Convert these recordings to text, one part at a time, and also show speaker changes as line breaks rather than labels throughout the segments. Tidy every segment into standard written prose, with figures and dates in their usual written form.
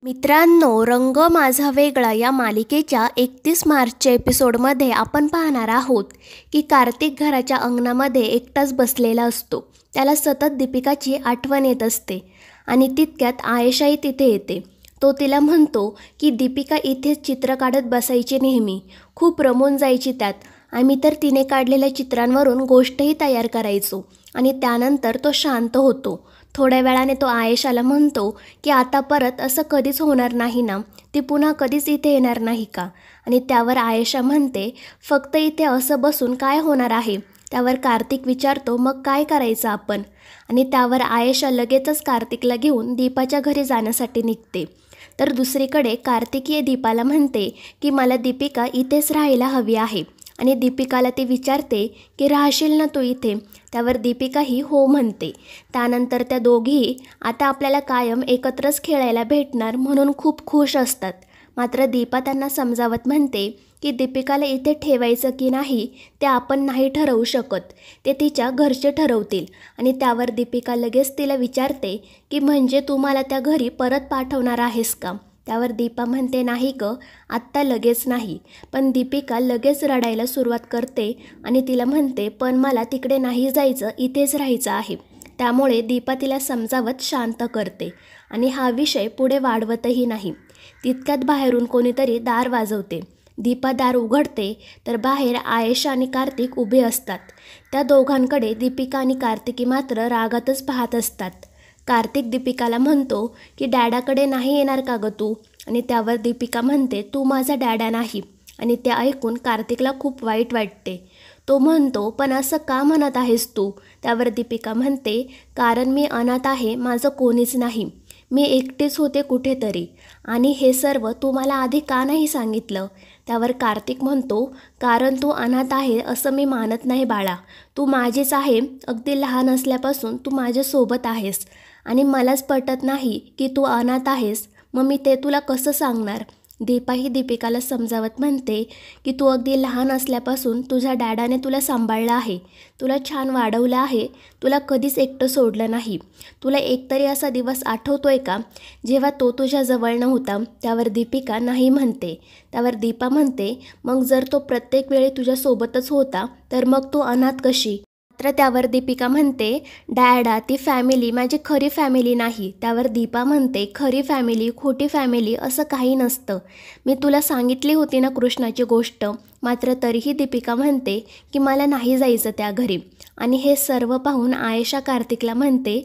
मित्रांनो, रंग माझा वेगळा या मालिकेच्या 31 मार्चच्या एपिसोडमध्ये आपण पाहणार आहोत की कार्तिक घराच्या अंगणामध्ये एकटाच बसलेला असतो. त्याला सतत दीपिकाची आठवण येत असते आणि तितक्यात आयेशाही तिथे येते. तो तिला म्हणतो की दीपिका इथेच चित्र काढत बसायची नेहमी, खूप रमून जायची त्यात. आम्ही तर तिने काढलेल्या चित्रांवरून गोष्टही तयार करायचो आणि त्यानंतर तो शांत होतो. थोड्या वेळाने तो आयेशाला म्हणतो की आता परत असं कधीच होणार नाही ना, ती पुन्हा कधीच इथे येणार नाही का? आणि त्यावर आयेशा म्हणते, फक्त इथे असं बसून काय होणार आहे? त्यावर कार्तिक विचारतो, मग काय करायचं आपण? आणि त्यावर आयेशा लगेचच कार्तिकला घेऊन दीपाच्या घरी जाण्यासाठी निघते. तर दुसरीकडे कार्तिकीय दीपाला म्हणते की मला दीपिका इथेच राहायला हवी आहे आणि दीपिकाला ती विचारते की राहशील ना तू इथे? त्यावर दीपिकाही हो म्हणते. त्यानंतर त्या दोघीही आता आपल्याला कायम एकत्रच खेळायला भेटणार म्हणून खूप खुश असतात. मात्र दीपा त्यांना समजावत म्हणते की दीपिकाला इथे ठेवायचं की नाही ते आपण नाही ठरवू शकत, ते तिच्या घरचे ठरवतील. आणि त्यावर दीपिका लगेच तिला विचारते की म्हणजे तू मला त्या घरी परत पाठवणार आहेस का? त्यावर दीपा म्हणते, नाही ग, आत्ता लगेच नाही. पण दीपिका लगेच रडायला सुरुवात करते आणि तिला म्हणते, पण मला तिकडे नाही जायचं, इथेच राहायचं आहे. त्यामुळे दीपा तिला समजावत शांत करते आणि हा विषय पुढे वाढवतही नाही. तितक्यात बाहेरून कोणीतरी दार वाजवते. दीपा दार उघडते तर बाहेर आयेशा आणि कार्तिक उभे असतात. त्या दोघांकडे दीपिका आणि कार्तिकी मात्र रागातच पाहत असतात. कार्तिक दीपिकाला म्हणतो की डॅडाकडे नाही येणार का गं तू? आणि त्यावर दीपिका म्हणते, तू माझा डॅडा नाही. आणि ते ऐकून कार्तिकला खूप वाईट वाटते. तो म्हणतो, पण असं का म्हणत आहेस तू? त्यावर दीपिका म्हणते, कारण मी अनाथ आहे, माझं कोणीच नाही, मी एकटीच होते कुठेतरी, आणि हे सर्व तू मला आधी का नाही सांगितलं? त्यावर कार्तिक म्हणतो, कारण तू अनाथ आहे असं मी मानत नाही बाळा, तू माझीच आहे. अगदी लहान असल्यापासून तू माझ्यासोबत आहेस आणि मलाच पटत नाही की तू अनाथ आहेस, मग मी ते तुला कसं सांगणार? दीपाही दीपिकाला समजावत म्हणते की तू अगदी लहान असल्यापासून तुझ्या डॅडाने तुला सांभाळलं आहे, तुला छान वाढवलं आहे, तुला कधीच एकटं सोडलं नाही. तुला एकतरी असा दिवस आठवतोय का जेव्हा तो तुझ्या जवळ नव्हता? त्यावर दीपिका नाही म्हणते. त्यावर दीपा म्हणते, मग जर तो प्रत्येक वेळी तुझ्यासोबतच होता तर मग तू अनाथ कशी? मात्र त्यावर दीपिका म्हणते, डॅडा, ती फॅमिली माझी खरी फॅमिली नाही. त्यावर दीपा म्हणते, खरी फॅमिली, खोटी फॅमिली असं काही नसतं. मी तुला सांगितली होती ना कृष्णाची गोष्ट. मात्र तरीही दीपिका म्हणते की मला नाही जायचं त्या घरी. आणि हे सर्व पाहून आयेशा कार्तिकला म्हणते,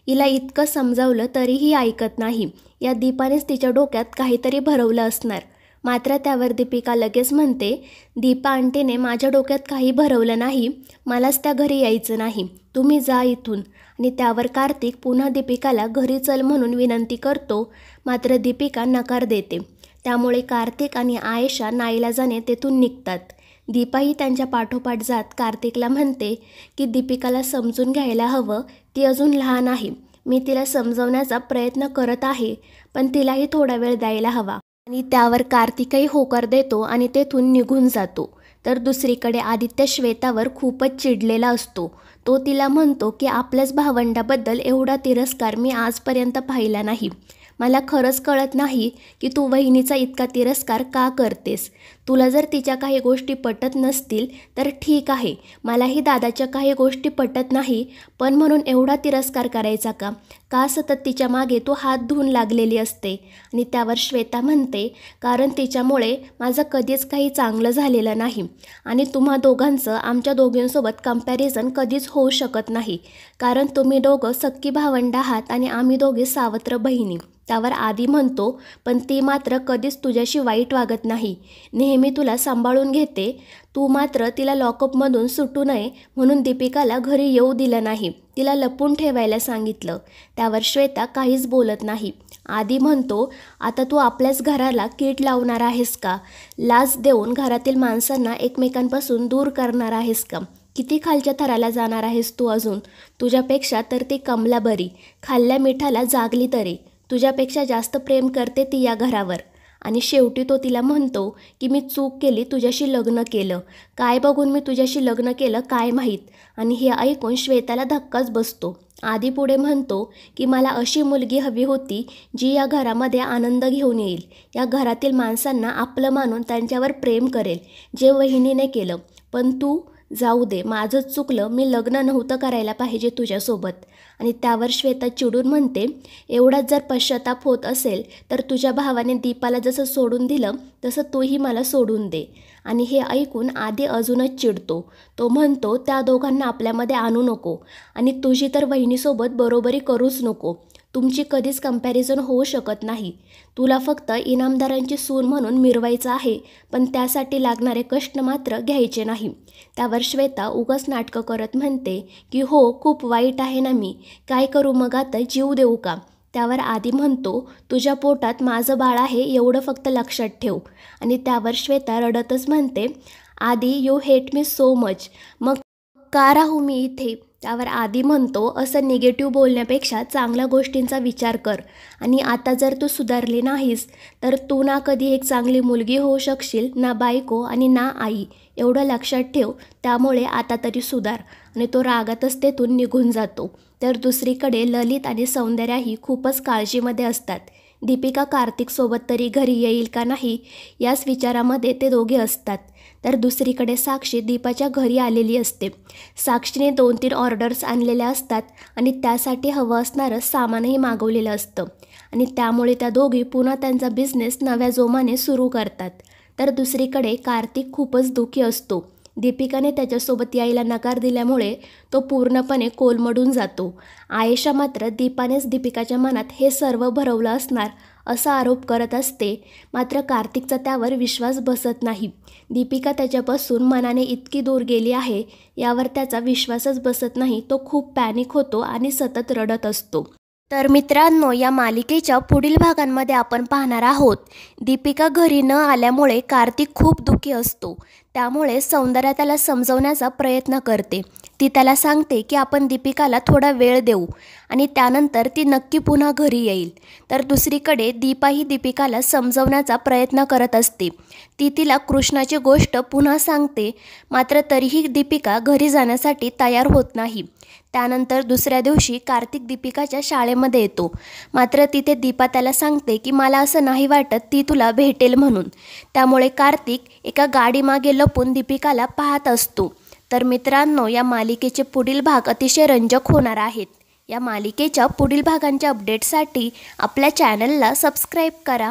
हिला इतकं समजावलं तरीही ऐकत नाही, या दीपानेच तिच्या डोक्यात काहीतरी भरवलं असणार. मात्र त्यावर दीपिका लगेच म्हणते, दीपा आंटीने माझ्या डोक्यात काही भरवलं नाही, मलाच त्या घरी यायचं नाही, तुम्ही जा इथून. आणि त्यावर कार्तिक पुन्हा दीपिकाला घरी चल म्हणून विनंती करतो. मात्र दीपिका नकार देते. त्यामुळे कार्तिक आणि आयेशा नाईलाजाने तेथून निघतात. दीपाही त्यांच्या पाठोपाठ जात कार्तिकला म्हणते की दीपिकाला समजून घ्यायला हवं, ती अजून लहान आहे, मी तिला समजवण्याचा प्रयत्न करत आहे, पण तिलाही थोडा वेळ द्यायला हवा. आणि त्यावर कार्तिकही होकार देतो आणि तेथून निघून जातो. तर दुसरीकडे आदित्य श्वेतावर खूपच चिडलेला असतो. तो तिला म्हणतो की आपल्याच भावंडाबद्दल एवढा तिरस्कार मी आजपर्यंत पाहिला नाही. मला खरंच कळत नाही की तू वहिनीचा इतका तिरस्कार का करतेस. तुला जर तिच्या काही गोष्टी पटत नसतील तर ठीक आहे, मलाही दादाच्या काही गोष्टी पटत नाही, पण म्हणून एवढा तिरस्कार करायचा का? का सतत तिच्या मागे तू हात धुवून लागलेली असते? आणि त्यावर श्वेता म्हणते, कारण तिच्यामुळे माझं कधीच काही चांगलं झालेलं नाही आणि तुम्हा दोघांचं आमच्या दोघींसोबत कंपॅरिझन कधीच होऊ शकत नाही, कारण तुम्ही दोघं सख्खी भावंड आहात आणि आम्ही दोघे सावत्र बहिणी. त्यावर आदी म्हणतो, पण ती मात्र कधीच तुझ्याशी वाईट वागत नाही, नेहमी तुला सांभाळून घेते. तू मात्र तिला लॉकअपमधून सुटू नये म्हणून दीपिकाला घरी येऊ दिलं नाही, तिला लपून ठेवायला सांगितलं. त्यावर श्वेता काहीच बोलत नाही. आदी म्हणतो, आता तू आपल्याच घराला कीड लावणार आहेस का? लाच देऊन घरातील माणसांना एकमेकांपासून दूर करणार आहेस का? किती खालच्या थराला जाणार आहेस तू अजून? तुझ्यापेक्षा तर ती कमला बरी, खाल्ल्या मिठाला जागली तरी. तुझ्यापेक्षा जास्त प्रेम करते ती या घरावर. आणि शेवटी तो तिला म्हणतो की मी चूक केली, तुझ्याशी लग्न केलं, काय बघून मी तुझ्याशी लग्न केलं काय माहीत. आणि हे ऐकून श्वेताला धक्काच बसतो. आदी पुढे म्हणतो की मला अशी मुलगी हवी होती जी या घरामध्ये आनंद घेऊन येईल, या घरातील माणसांना आपलं मानून त्यांच्यावर प्रेम करेल, जे वहिनीने केलं. पण तू जाऊ दे, माझंच चुकलं, मी लग्न नव्हतं करायला पाहिजे तुझ्यासोबत. आणि त्यावर श्वेता चिडून म्हणते, एवढाच जर पश्चाताप होत असेल तर तुझ्या भावाने दीपाला जसं सोडून दिलं तसं तूही मला सोडून दे. आणि हे ऐकून आदी अजूनच चिडतो. तो म्हणतो त्या दोघांना आपल्यामध्ये आणू नको आणि तुझी तर वहिनीसोबत बरोबरी करूच नको. तुमची कधीच कंपॅरिझन होऊ शकत नाही. तुला फक्त इनामदारांची सून म्हणून मिरवायचं आहे, पण त्यासाठी लागणारे कष्ट मात्र घ्यायचे नाही. त्यावर श्वेता उगाच नाटकं करत म्हणते की हो, खूप वाईट आहे ना मी, काय करू मग आता, जीव देऊ का. त्यावर आदी म्हणतो, तुझ्या पोटात माझं बाळ आहे एवढं फक्त लक्षात ठेव. आणि त्यावर श्वेता रडतच म्हणते, आदी you hate me so much, मग का राहू मी इथे. त्यावर आदी म्हणतो, असं निगेटिव्ह बोलण्यापेक्षा चांगल्या गोष्टींचा विचार कर. आणि आता जर तू सुधारली नाहीस तर तू ना कधी एक चांगली मुलगी होऊ शकशील, ना बायको आणि ना आई, एवढं लक्षात ठेव. त्यामुळे आता तरी सुधार. आणि तो रागातच तेथून निघून जातो. तर दुसरीकडे ललित आणि सौंदर्याही खूपच काळजीमध्ये असतात. दीपिका कार्तिकसोबत तरी घरी येईल का नाही याच विचारामध्ये ते दोघे असतात. तर दुसरीकडे साक्षी दीपाच्या घरी आलेली असते. साक्षीने 2-3 ऑर्डर्स आणलेल्या असतात आणि त्यासाठी हवं असणारं सामानही मागवलेलं असतं. आणि त्यामुळे त्या दोघी पुन्हा त्यांचा बिझनेस नव्या जोमाने सुरू करतात. तर दुसरीकडे कार्तिक खूपच दुःखी असतो. दीपिकाने त्याच्यासोबत यायला नकार दिल्यामुळे तो पूर्णपणे कोलमडून जातो. आयेशा मात्र दीपानेच दीपिकाच्या मनात हे सर्व भरवलं असणार असा आरोप करत असते. मात्र कार्तिकचा त्यावर विश्वास बसत नाही. दीपिका त्याच्यापासून मनाने इतकी दूर गेली आहे यावर त्याचा विश्वासच बसत नाही. तो खूप पॅनिक होतो आणि सतत रडत असतो. तर मित्रांनो, या मालिकेच्या पुढील भागांमध्ये आपण पाहणार आहोत, दीपिका घरी न आल्यामुळे कार्तिक खूप दुःखी असतो. त्यामुळे सौंदर्या त्याला समजवण्याचा प्रयत्न करते. ती त्याला सांगते की आपण दीपिकाला थोडा वेळ देऊ आणि त्यानंतर ती नक्की पुन्हा घरी येईल. तर दुसरीकडे दीपाही दीपिकाला समजवण्याचा प्रयत्न करत असते. ती तिला कृष्णाची गोष्ट पुन्हा सांगते. मात्र तरीही दीपिका घरी जाण्यासाठी तयार होत नाही. त्यानंतर दुसऱ्या दिवशी कार्तिक दीपिकाच्या शाळेमध्ये येतो. मात्र तिथे दीपा त्याला सांगते की मला असं नाही वाटत ती तुला भेटेल म्हणून. त्यामुळे कार्तिक एका गाडीमागे लपून दीपिकाला पाहत असतो. तर मित्रांनो, या मालिकेचे पुढील भाग अतिशय रंजक होणार आहेत. या मालिकेच्या पुढील भागांच्या अपडेटसाठी आपल्या चॅनलला सबस्क्राईब करा.